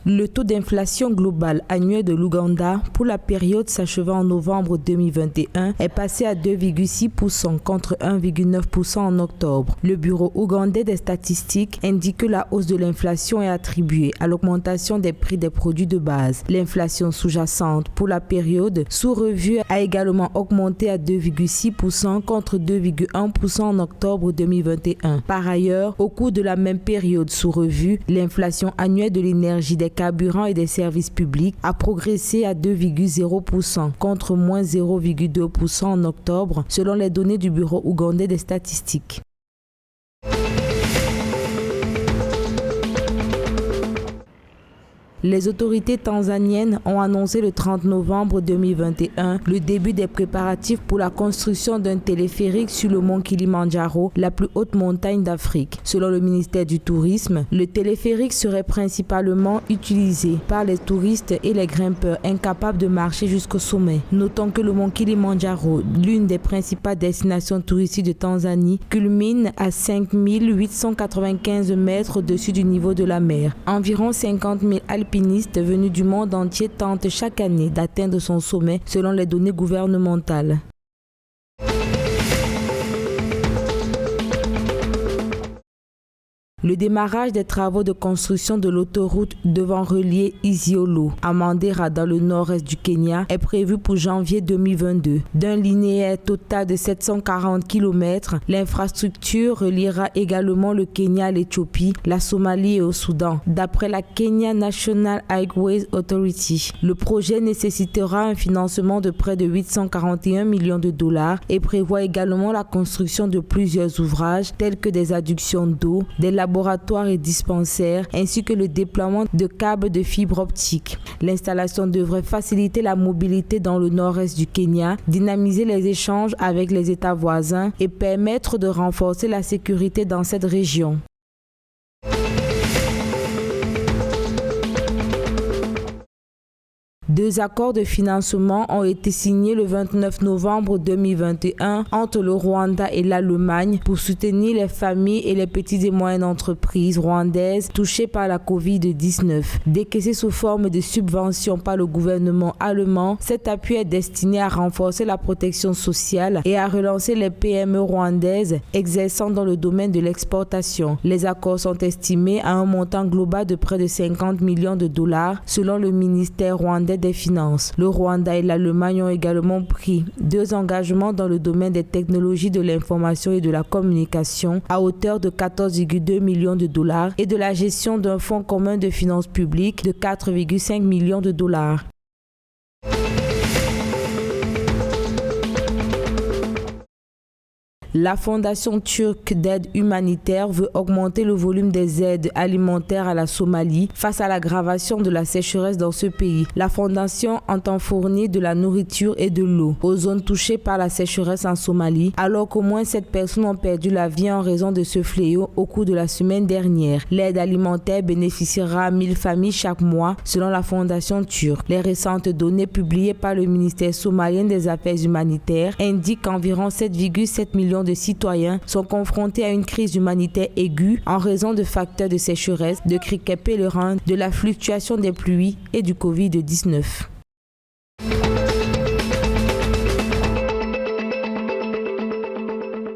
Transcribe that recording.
Le taux d'inflation global annuel de l'Ouganda pour la période s'achevant en novembre 2021 est passé à 2,6% contre 1,9% en octobre. Le Bureau ougandais des statistiques indique que la hausse de l'inflation est attribuée à l'augmentation des prix des produits de base. L'inflation sous-jacente pour la période sous revue a également augmenté à 2,6% contre 2,1% en octobre 2021. Par ailleurs, au cours de la même période sous revue, l'inflation annuelle de l'énergie, des carburants et des services publics a progressé à 2,0% contre moins 0,2% en octobre, selon les données du Bureau ougandais des statistiques. Les autorités tanzaniennes ont annoncé le 30 novembre 2021 le début des préparatifs pour la construction d'un téléphérique sur le mont Kilimandjaro, la plus haute montagne d'Afrique. Selon le ministère du Tourisme, le téléphérique serait principalement utilisé par les touristes et les grimpeurs incapables de marcher jusqu'au sommet. Notons que le mont Kilimandjaro, l'une des principales destinations touristiques de Tanzanie, culmine à 5895 mètres au-dessus du niveau de la mer. Environ 50 000 alpinistes venus du monde entier tentent chaque année d'atteindre son sommet selon les données gouvernementales. Le démarrage des travaux de construction de l'autoroute devant relier Isiolo à Mandera dans le nord-est du Kenya est prévu pour janvier 2022. D'un linéaire total de 740 km, l'infrastructure reliera également le Kenya à l'Éthiopie, la Somalie et au Soudan, d'après la Kenya National Highways Authority. Le projet nécessitera un financement de près de 841 millions de dollars et prévoit également la construction de plusieurs ouvrages tels que des adductions d'eau, des laboratoires et dispensaires, ainsi que le déploiement de câbles de fibre optique. L'installation devrait faciliter la mobilité dans le nord-est du Kenya, dynamiser les échanges avec les États voisins et permettre de renforcer la sécurité dans cette région. Deux accords de financement ont été signés le 29 novembre 2021 entre le Rwanda et l'Allemagne pour soutenir les familles et les petites et moyennes entreprises rwandaises touchées par la Covid-19. Décaissé sous forme de subventions par le gouvernement allemand, cet appui est destiné à renforcer la protection sociale et à relancer les PME rwandaises exerçant dans le domaine de l'exportation. Les accords sont estimés à un montant global de près de 50 millions de dollars selon le ministère rwandais des Finances. Le Rwanda et l'Allemagne ont également pris 2 engagements dans le domaine des technologies de l'information et de la communication à hauteur de 14,2 millions de dollars et de la gestion d'un fonds commun de finances publiques de 4,5 millions de dollars. La Fondation turque d'aide humanitaire veut augmenter le volume des aides alimentaires à la Somalie face à l'aggravation de la sécheresse dans ce pays. La Fondation entend fournir de la nourriture et de l'eau aux zones touchées par la sécheresse en Somalie, alors qu'au moins 7 personnes ont perdu la vie en raison de ce fléau au cours de la semaine dernière. L'aide alimentaire bénéficiera à 1000 familles chaque mois, selon la Fondation turque. Les récentes données publiées par le ministère somalien des Affaires humanitaires indiquent qu'environ 7,7 millions de citoyens sont confrontés à une crise humanitaire aiguë en raison de facteurs de sécheresse, de criquets pèlerins, de la fluctuation des pluies et du Covid-19.